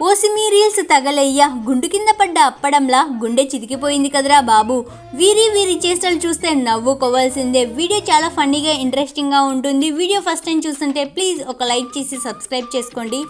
ఓసిమి reels తగలయ్యా, గుండు కింద పడ్డ అప్పడంలా గుండె చితికిపోయింది కదరా బాబు. వీరి చేష్టలు చూస్తే నవ్వుకోవాల్సిందే. వీడియో చాలా ఫన్నీగా ఇంట్రెస్టింగ్ గా ఉంటుంది. వీడియో ఫస్ట్ టైం చూస్తుంటే ప్లీజ్ ఒక లైక్ చేసి సబ్స్క్రైబ్ చేసుకోండి.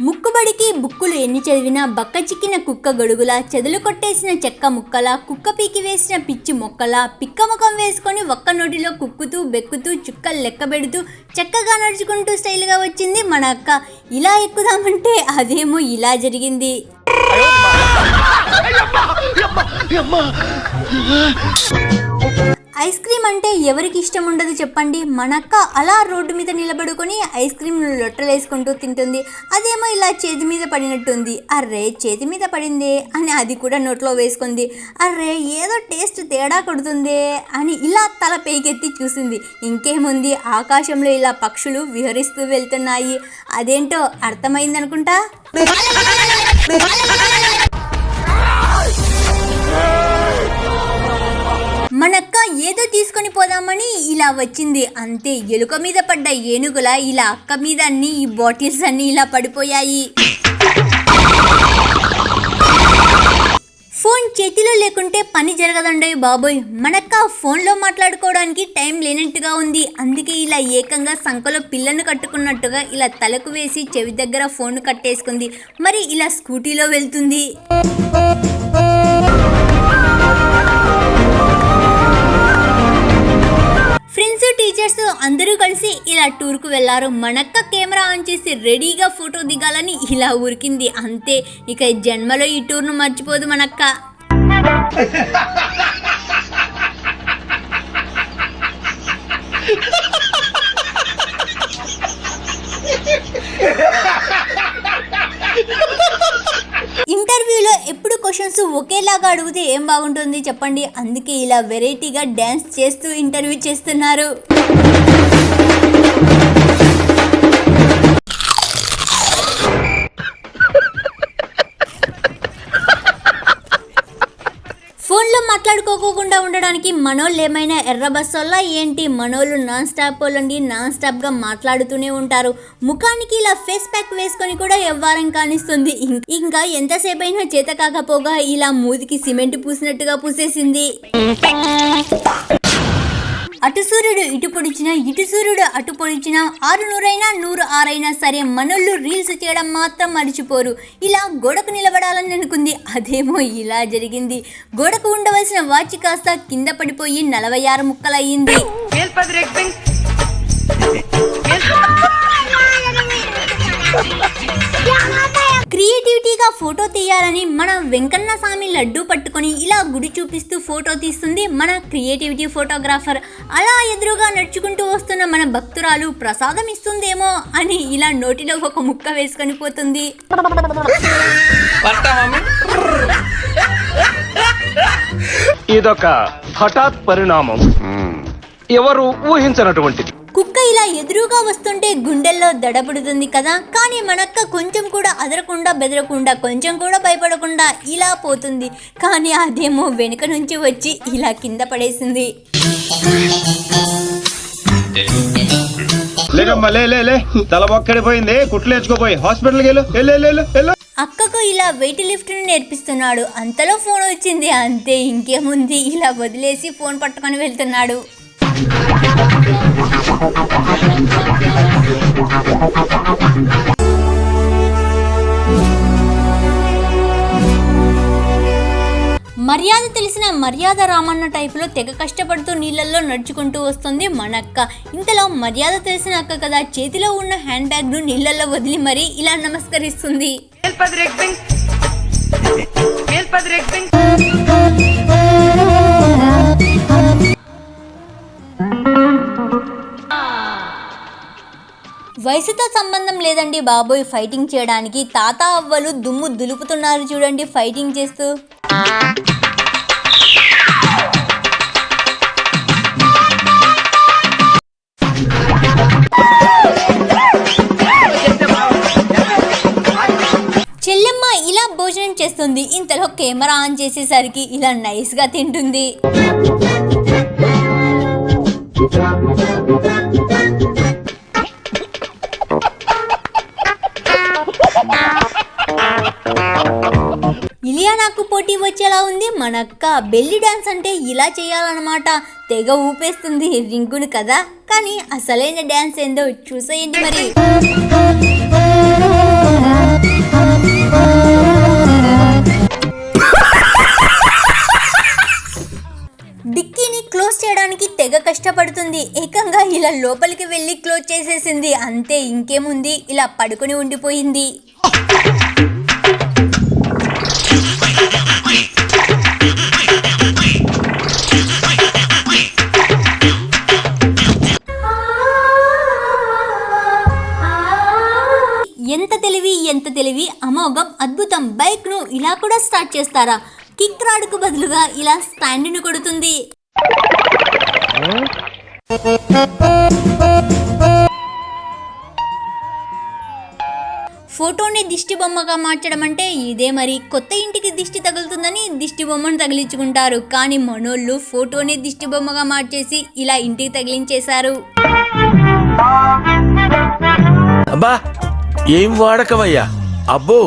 ముక్కుబడికి బుక్కులు ఎన్ని చదివినా బక్క చిక్కిన కుక్క గొడుగులా, చెదలు కొట్టేసిన చెక్క ముక్కలా, కుక్క పీకి వేసిన పిచ్చి మొక్కలా, పిక్క ముఖం వేసుకొని ఒక్క నోటిలో కుక్కుతూ బెక్కుతూ చుక్కలు లెక్క పెడుతూ చక్కగా నడుచుకుంటూ స్టైల్గా వచ్చింది మన అక్క. ఇలా ఎక్కుదామంటే అదేమో ఇలా జరిగింది. ఐస్ క్రీమ్ అంటే ఎవరికి ఇష్టం ఉండదు చెప్పండి. మనక్క అలా రోడ్డు మీద నిలబడుకొని ఐస్ క్రీమ్ లొట్టలేసుకుంటూ తింటుంది. అదేమో ఇలా చేతి మీద పడినట్టుంది. అర్రే చేతి మీద పడిందే అని అది కూడా నోట్లో వేసుకుంది. అర్రే ఏదో టేస్ట్ తేడా కొడుతుందే అని ఇలా తల పైకెత్తి చూసింది. ఇంకేముంది, ఆకాశంలో ఇలా పక్షులు విహరిస్తూ వెళ్తున్నాయి. అదేంటో అర్థమైందనుకుంటా. మనక్క ఏదో తీసుకొని పోదామని ఇలా వచ్చింది. అంతే, ఎలుక మీద పడ్డ ఏనుగులా ఇలా అక్క మీద అన్ని ఈ బాటిల్స్ అన్ని ఇలా పడిపోయాయి. ఫోన్ చేతిలో లేకుంటే పని జరగదండోయ్ బాబోయ్. మనక్క ఫోన్లో మాట్లాడుకోవడానికి టైం లేనట్టుగా ఉంది. అందుకే ఇలా ఏకంగా సంకలో పిల్లను కట్టుకున్నట్టుగా ఇలా తలకు వేసి చెవి దగ్గర ఫోన్ కట్టేసుకుంది. మరి ఇలా స్కూటీలో వెళ్తుంది. ఫ్రెండ్స్, టీచర్స్ అందరూ కలిసి ఇలా టూర్కు వెళ్ళారు. మనక్క కెమెరా ఆన్ చేసి రెడీగా ఫోటో దిగాలని ఇలా ఉరికింది. అంతే, ఇక జన్మలో ఈ టూర్ను మర్చిపోదు మనక్క. ఇంటర్వ్యూలో ఎప్పుడు క్వశ్చన్స్ ఒకేలాగా అడిగితే ఏం బాగుంటుంది చెప్పండి. అందుకే ఇలా వెరైటీగా డ్యాన్స్ చేస్తూ ఇంటర్వ్యూ చేస్తున్నారు. ఫోన్లో మాట్లాడుకోకుండా ఉండడానికి మనోళ్ళు ఏమైనా ఎర్ర బస్సోళ్ళ ఏంటి? మనోళ్ళు నాన్ స్టాప్ వాళ్ళండి, నాన్ స్టాప్గా మాట్లాడుతూనే ఉంటారు. ముఖానికి ఇలా ఫేస్ ప్యాక్ వేసుకొని కూడా ఎవ్వారం కానిస్తుంది. ఇంకా ఎంతసేపు అయినా చేత కాకపోగా ఇలా మూతికి సిమెంట్ పూసినట్టుగా పూసేసింది. అటు సూర్యుడు ఇటు పొడిచినా, ఇటు సూర్యుడు అటు పొడిచినా, 600 106 సరే మనోళ్ళు రీల్స్ చేయడం మాత్రం మర్చిపోరు. ఇలా గోడకు నిలబడాలని అనుకుంది. అదేమో ఇలా జరిగింది. గోడకు ఉండవలసిన వాచ్ కాస్త కింద పడిపోయి 46 ముక్కలయ్యింది. క్రియేటివిటీగా ఫోటో తీయాలని మన వెంకన్న స్వామి లడ్డు పట్టుకొని ఇలా గుడి చూపిస్తూ ఫోటో తీస్తుంది మన క్రియేటివిటీ ఫోటోగ్రాఫర్. అలా ఎదురుగా నడుచుకుంటూ వస్తున్న మన భక్తురాలు ప్రసాదం ఇస్తుందేమో అని ఇలా నోటిలో ఒక ముక్క వేసుకొని పోతుంది. ఇదొక హఠాత్ పరిణామం, ఎవరు ఊహించినటువంటిది. కుక్క ఇలా ఎదురుగా వస్తుంటే గుండెల్లో దడబడుతుంది కదా. కానీ మనక్క కొంచెం కూడా అదరకుండా బెదరకుండా కొంచెం కూడా భయపడకుండా ఇలా పోతుంది. కానీ అదేమో వెనుక నుంచి వచ్చి ఇలా కింద పడేసింది. అక్కకు ఇలా వెయిట్ లిఫ్ట్ నేర్పిస్తున్నాడు. అంతలో ఫోన్ వచ్చింది. అంతే, ఇంకేముంది, ఇలా వదిలేసి ఫోన్ పట్టుకొని వెళ్తున్నాడు. మర్యాద తెలిసిన మర్యాద రామన్న టైపులో తెగ కష్టపడుతూ నీళ్ళల్లో నడుచుకుంటూ వస్తుంది మనక్క. ఇంతలో మర్యాద తెలిసిన అక్క కదా, చేతిలో ఉన్న హ్యాండ్ బ్యాగ్ ను నీళ్ళల్లో వదిలి మరీ ఇలా నమస్కరిస్తుంది. వయసుతో సంబంధం లేదండి బాబోయ్ ఫైటింగ్ చేయడానికి. తాత అవ్వలు దుమ్ము దులుపుతున్నారు చూడండి ఫైటింగ్ చేస్తూ. చెల్లెమ్మ ఇలా భోజనం చేస్తుంది. ఇంతలో కెమెరా ఆన్ చేసేసరికి ఇలా నైస్గా తింటుంది. ఇలియానాకు పోటీ వచ్చేలా ఉంది మనక్క. బెల్లి డాన్స్ అంటే ఇలా చేయాలన్నమాట. తెగ ఊపేస్తుంది రింగును కదా. కానీ అసలైన డాన్స్ ఏందో చూసేయండి మరి. డిక్కీని క్లోజ్ చేయడానికి తెగ కష్టపడుతుంది. ఏకంగా ఇలా లోపలికి వెళ్ళి క్లోజ్ చేసేసింది. అంతే, ఇంకేముంది, ఇలా పడుకొని ఉండిపోయింది. ఎంత తెలివి, అమోఘం, అద్భుతం. బైక్ ను ఇలా కూడా స్టార్ట్ చేస్తారా? కిక్ రాడ్కు బదులుగా ఇలా స్టాండ్ ను కొడుతుంది. ఫోటోని దిష్టి బొమ్మగా మార్చడం అంటే ఇదే మరి. కొత్త ఇంటికి దిష్టి తగులుతుందని దిష్టి బొమ్మను తగిలించుకుంటారు. కానీ మనోళ్ళు ఫోటోని దిష్టి బొమ్మగా మార్చేసి ఇలా ఇంటికి తగిలించేశారు. అబ్బా, ఏం వాడకవయ్యా అబ్బో.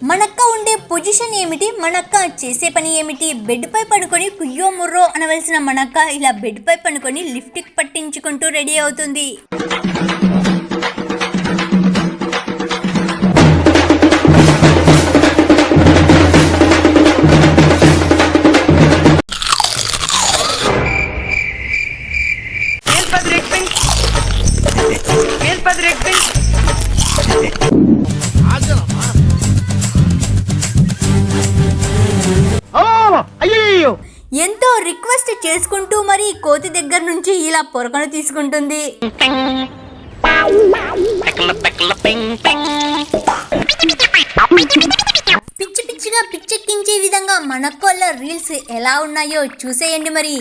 మనక్క ఉండే పొజిషన్ ఏమిటి, మనక్క చేసే పని ఏమిటి? బెడ్ పై పడుకొని కుయ్యో ముర్రో అనవలసిన మనక్క ఇలా బెడ్ పై పడుకొని లిఫ్ట్ పట్టించుకుంటూ రెడీ అవుతుంది. ఎంతో రిక్వెస్ట్ చేసుకుంటూ మరి కోతి దగ్గర నుంచి ఇలా పొరకను తీసుకుంటుంది. పిచ్చి పిచ్చిగా పిచ్చెక్కించే విధంగా మనకోళ్ళ రీల్స్ ఎలా ఉన్నాయో చూసేయండి మరి.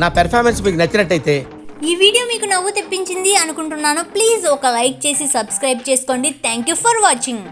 నా పెర్ఫార్మెన్స్ మీకు నచ్చినట్టయితే ఈ వీడియో మీకు నవ్వు తెప్పించింది అనుకుంటున్నాను. ప్లీజ్ ఒక లైక్ చేసి సబ్స్క్రైబ్ చేసుకోండి. Thank you for watching.